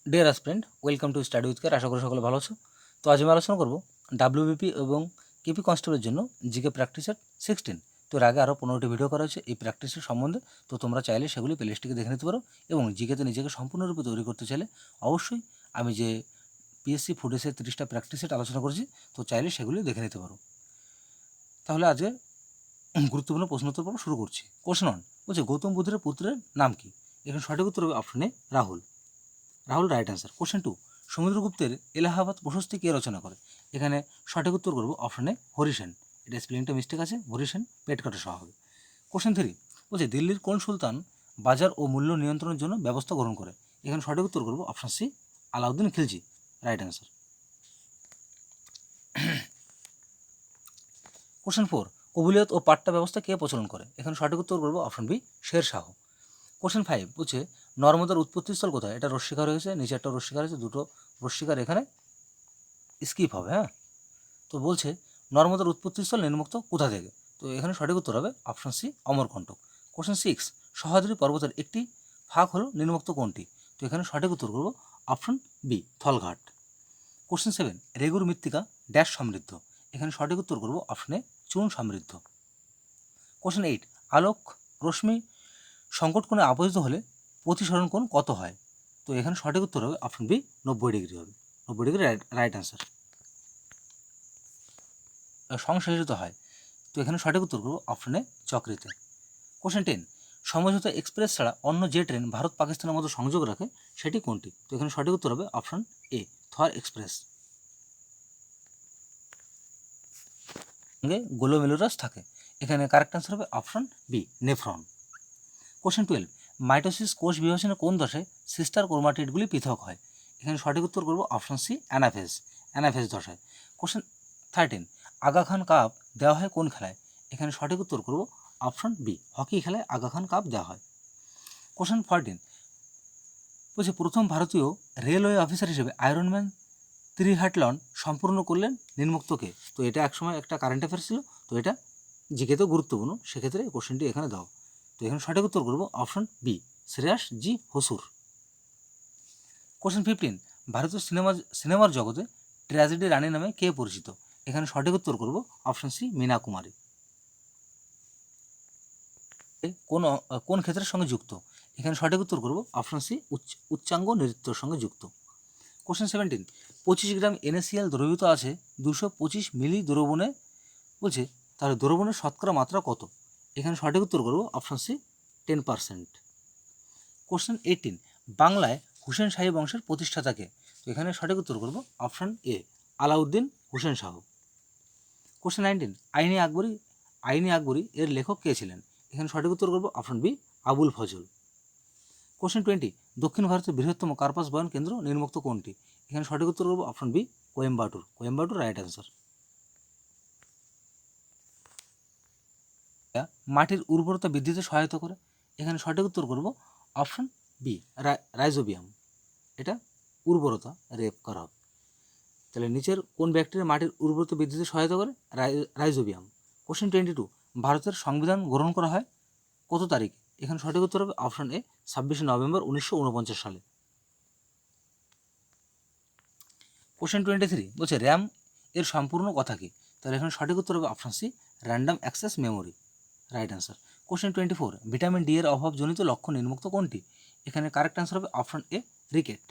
Deer aspirant, welcome to study with care. আশা করি সকলে ভালো আছো। তো আজ আমি আলোচনা করব ডাব্লিউবিপি এবং কেপি কনস্টেবলের জন্য জিকে প্র্যাকটিসের 16। তো এর আগে আরও 15টি ভিডিও করা হয়েছে এই প্র্যাকটিসের সম্বন্ধে। তো তোমরা চাইলে সেগুলি প্লেলিস্টটিকে দেখে নিতে পারো এবং জিকেতে নিজেকে সম্পূর্ণরূপে তৈরি করতে চাইলে অবশ্যই আমি যে পিএসসি ফুড এসের 30টা প্র্যাকটিস সেট আলোচনা করেছি, তো চাইলে সেগুলি দেখে নিতে পারো। তাহলে আজকে গুরুত্বপূর্ণ প্রশ্নোত্তর পর্ব শুরু করছি। কোশ্চেন 1 বলছে, গৌতম বুদ্ধের পুত্রের নাম কি? এখানে সঠিক উত্তর হবে option a Rahul. Rahul right answer. Question 2, সমুদ্রগুপ্তের এলাহাবাদ প্রশস্তি কে রচনা করে? এখানে সঠিক উত্তর করবো অপশনে হরিসেন। এটা স্পেলিংটা মিস্টেক আছে, হরিসেন পেট কাটা সহ হবে। কোশ্চেন 3 বলছে, দিল্লির কোন সুলতান বাজার ও মূল্য নিয়ন্ত্রণের জন্য ব্যবস্থা গ্রহণ করে? এখানে সঠিক উত্তর করবো option C Alauddin Khilji. Right answer. Question 4, কবুলিয়ত ও পাট্টা ব্যবস্থা কে প্রচলন করে? এখানে সঠিক উত্তর করবো option B Sher Shah. Question 5 বলছে, নর্মদার উৎপত্তিস্থল কোথায়? এটা রস্বীকার হয়েছে, নিচে একটা রস্বীকার হয়েছে, দুটো রস্বীকার এখানে স্কিপ হবে। হ্যাঁ, তো বলছে নর্মদার উৎপত্তিস্থল নিম্নোক্ত কোথা থেকে? তো এখানে সঠিক উত্তর হবে option C Amarkantak. Question 6, Sahyadri পর্বতের একটি ফাঁক হলো নিম্নোক্ত কোনটি? তো এখানে সঠিক উত্তর করব অপশন বি থলঘাট। কোশ্চেন 7, রেগুর মৃত্তিকা ড্যাশ সমৃদ্ধ? এখানে সঠিক উত্তর করব অপশনে চুন সমৃদ্ধ। কোশ্চেন 8, আলোক রশ্মি সংকট কোণে আপতিত হলে প্রতিসরণ কোণ কত হয়? তো এখানে সঠিক উত্তর হবে অপশন বি 90 ডিগ্রি হবে। 90 ডিগ্রি রাইট অ্যান্সার। সংশ্লেষিত হয়, তো এখানে সঠিক উত্তর করবো অপশনে চক্রিতে। কোশ্চেন 10, সমঝোতা এক্সপ্রেস ছাড়া অন্য যে ট্রেন ভারত পাকিস্তানের মধ্যে সংযোগ রাখে সেটি কোনটি? তো এখানে সঠিক উত্তর হবে অপশন এ থর এক্সপ্রেস। সঙ্গে গ্লোমেরুলাস থাকে, এখানে কারেক্ট অ্যান্সার হবে option B nephron. Question 12, mitosis কোষ বিভাজনের কোন দশায় সিস্টার ক্রোমাটিডগুলি পৃথক হয়? এখানে সঠিক উত্তর করবো অপশন সি অ্যানাফেজ দশায়। কোশ্চেন 13, আগা খান কাপ দেওয়া হয় কোন খেলায়? এখানে সঠিক উত্তর করবো অপশন বি হকি খেলায় আগা খান কাপ দেওয়া হয়। কোশ্চেন 14 বলছে, প্রথম ভারতীয় রেলওয়ে অফিসার হিসেবে আয়রনম্যান ত্রিহাটলন সম্পূর্ণ করলেন নিম্নোক্তকে? তো এটা একসময় একটা কারেন্ট অ্যাফেয়ার ছিল, তো এটা জিকেতেও গুরুত্বপূর্ণ, সেক্ষেত্রে এই কোশ্চেনটি এখানে দাও। তো এখানে সঠিক উত্তর করবো অপশন বি শ্রেয়াস জি হসুর। কোশ্চেন 15, ভারতীয় সিনেমার জগতে ট্র্যাজেডি রানী নামে কে পরিচিত? এখানে সঠিক উত্তর করবো অপশন সি মীনা কুমারী। কোন কোন ক্ষেত্রের সঙ্গে যুক্ত? এখানে সঠিক উত্তর করবো অপশন সি উচ্চাঙ্গ নৃত্যের সঙ্গে যুক্ত। কোশ্চেন 17, 25 গ্রাম NaCl দ্রবীভূত আছে 225 মিলি দ্রবণে, বলছে তাহলে দ্রবণের শতকরা মাত্রা কত? এখানে সঠিক উত্তর করবো অপশন সি 10%। কোশ্চেন 18, বাংলায় হুসেন শাহী বংশের প্রতিষ্ঠাতাকে? তো এখানে সঠিক উত্তর করবো option A Alauddin Hussain Shah. Question 19, আইনি আকবরী এর লেখক কে ছিলেন? এখানে সঠিক উত্তর করবো option B Abul Fazl. Question 20, দক্ষিণ ভারতের বৃহত্তম কার্পাস বয়ন কেন্দ্র নির্মুক্ত কোনটি? এখানে সঠিক উত্তর করবো option B Coimbatore right answer. মাটির উর্বরতা বৃদ্ধিতে সহায়তা করে? এখানে সঠিক উত্তর করব অপশন বি রাইজোবিয়াম। এটা উর্বরতা রেপ করা হবে। তাহলে নিচের কোন ব্যাকটেরিয়া মাটির উর্বরতা বৃদ্ধিতে সহায়তা করে? রাইজোবিয়াম। কোশ্চেন 22, ভারতের সংবিধান গ্রহণ করা হয় কত তারিখে? এখানে সঠিক উত্তর হবে অপশন এ 26 নভেম্বর 1949 সালে। কোশ্চেন 23 বলছে, র্যাম এর সম্পূর্ণ কথা কি? তাহলে এখানে সঠিক উত্তর হবে option C random access memory. Right answer. Question 24, vitamin D এর অভাবজনিত লক্ষণ নিম্নোক্ত কোনটি? এখানে কারেক্ট অ্যান্সার হবে অপশন এ রিকেট।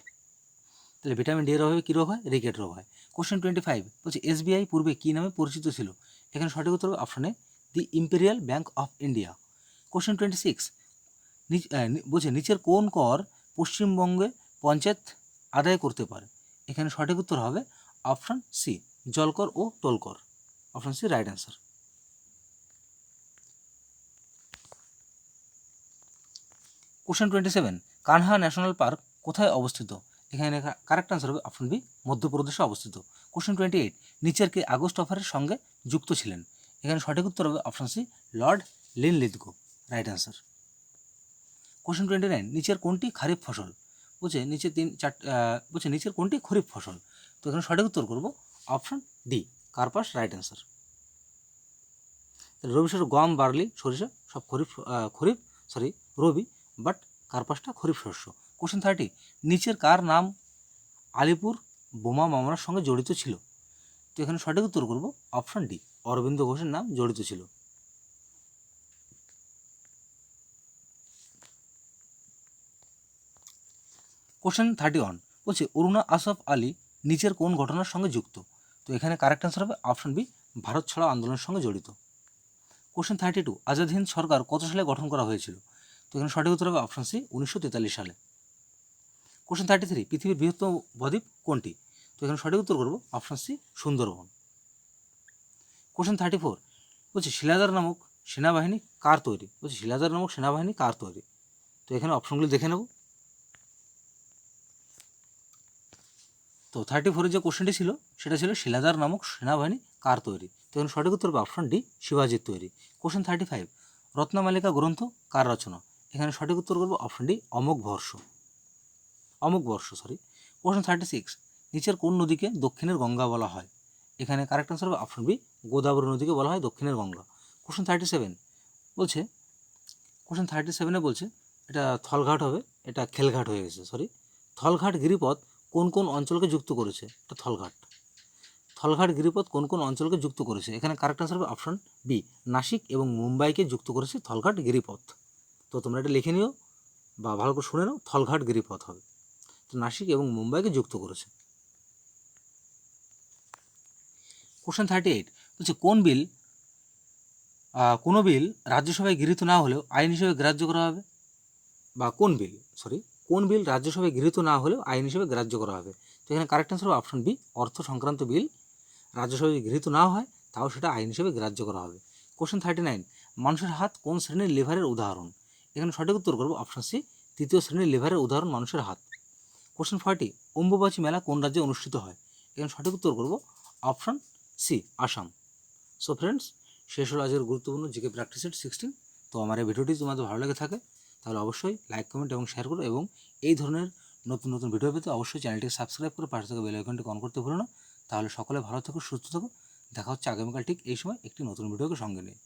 তাহলে ভিটামিন ডি এর অভাবে কী রোগ হয়? রিকেট রোগ হয়। কোশ্চেন 25 বলছে, SBI পূর্বে কী নামে পরিচিত ছিল? এখানে সঠিক উত্তর হবে option A the imperial bank of India. Question 26 বলছে, নিচের কোন কর পশ্চিমবঙ্গে পঞ্চায়েত আদায় করতে পারে? এখানে সঠিক উত্তর হবে অপশন সি জলকর ও টোলকর। Option c right answer. Question 27, Kanha national park কোথায় অবস্থিত? এখানে কারেক্ট অ্যান্সার হবে অপশন বি মধ্যপ্রদেশে অবস্থিত। কোশ্চেন 28, নিচের কে আগস্ট অফারের সঙ্গে যুক্ত ছিলেন? এখানে সঠিক উত্তর হবে option C Lord Linlithgow. Right answer. Question 29, নিচের কোনটি খারিফ ফসল? বলছে নিচের কোনটি খরিফ ফসল? তো এখানে সঠিক উত্তর করব অপশন ডি কার্পাস। Right answer. রবি শস্য গম, বার্লি, সরিষা সব খরিফ রবি, বাট কার্পাসটা খরিফ শস্য। কোশ্চেন 30, নিচের কার নাম আলিপুর বোমা মামলার সঙ্গে জড়িত ছিল? তো এখানে সঠিক উত্তর করব অপশন ডি, অরবিন্দ ঘোষের নাম জড়িত ছিল। কোশ্চেন 31 বলছে অরুণা আসফ আলী নিচের কোন ঘটনার সঙ্গে যুক্ত? তো এখানে কারেক্ট অ্যান্সার হবে অপশন বি, ভারত ছাড়ো আন্দোলনের সঙ্গে জড়িত। কোশ্চেন 32, আজাদ হিন্দ সরকার কত সালে গঠন করা হয়েছিল? তো এখানে সঠিক উত্তর হবে অপশন সি, 1943 সালে। কোশ্চেন 33, পৃথিবীর বৃহত্তম বদ্বীপ কোনটি? তো এখানে সঠিক উত্তর করব অপশন সি, সুন্দরবন। কোশ্চেন 34 বলছে শিলাদার নামক সেনাবাহিনী কার তৈরি? বলছে শিলাদার নামক সেনাবাহিনী কার তৈরি? তো এখানে অপশনগুলি দেখে নেব। তো 34 যে কোশ্চেনটি ছিল সেটা ছিল শিলাদার নামক সেনাবাহিনী কার তৈরি? তো এখানে সঠিক উত্তর হবে অপশন ডি, শিবাজির তৈরি। কোশ্চেন 35, রত্নমালিকা গ্রন্থ কার রচনা? এখানে সঠিক উত্তর করব অপশন ডি, অমোঘ বর্ষ। কোশ্চেন 36, নিচের কোন নদীকে দক্ষিণের গঙ্গা বলা হয়? এখানে কারেক্ট আনসার হবে অপশন বি, গোদাবরী নদীকে বলা হয় দক্ষিণের গঙ্গা। কোশ্চেন 37 বলছে, কোশ্চেন 37-এ বলছে এটা থলঘাট হবে, এটা খেলঘাট হয়ে গেছে, থলঘাট গিরিপথ কোন কোন অঞ্চলকে যুক্ত করেছে? এটা থলঘাট গিরিপথ কোন কোন অঞ্চলকে যুক্ত করেছে? এখানে কারেক্ট আনসার হবে অপশন বি, নাসিক এবং মুম্বাইকে যুক্ত করেছে থলঘাট গিরিপথ। তো তোমরা এটা লিখে নিও বা ভালো করে শুনে নাও, থলঘাট গিরিপথ হবে। তো নাসিক এবং মুম্বাইকে যুক্ত করেছে। কোশ্চেন 38 বলছে কোনো বিল রাজ্যসভায় গৃহীত না হলেও আইন হিসেবে গ্রাহ্য করা হবে? বা কোন বিল রাজ্যসভায় গৃহীত না হলেও আইন হিসেবে গ্রাহ্য করা হবে? তো এখানে কারেক্ট আনসার হবে অপশন বি, অর্থ সংক্রান্ত বিল রাজ্যসভায় গৃহীত না হয় তাও সেটা আইন হিসেবে গ্রাহ্য করা হবে। কোশ্চেন 39, মানুষের হাত কোন শ্রেণীর লিভারের উদাহরণ? এখানে সঠিক উত্তর করব অপশন সি, তৃতীয় শ্রেণীর লিভারের উদাহরণ মানুষের হাত। কোশ্চেন 40, অম্বুবাচী মেলা কোন রাজ্যে অনুষ্ঠিত হয়? এখানে সঠিক উত্তর করব option C, Assam. So friends, শেষ হলো আজকের গুরুত্বপূর্ণ জিকে প্র্যাকটিস সেট 16। তো আমার এই ভিডিওটি তোমাদের ভালো লেগে থাকে তাহলে অবশ্যই লাইক, কমেন্ট এবং শেয়ার করো, এবং এই ধরনের নতুন নতুন ভিডিও পেতে অবশ্যই চ্যানেলটিকে সাবস্ক্রাইব করে পাশে থেকে বেল আইকনটি অন করতে ভুলো না। তাহলে সকলে ভালো থেকো, সুস্থ থেকো। দেখা হচ্ছে আগামীকাল ঠিক এই সময় একটি নতুন ভিডিওকে সঙ্গে নিয়ে।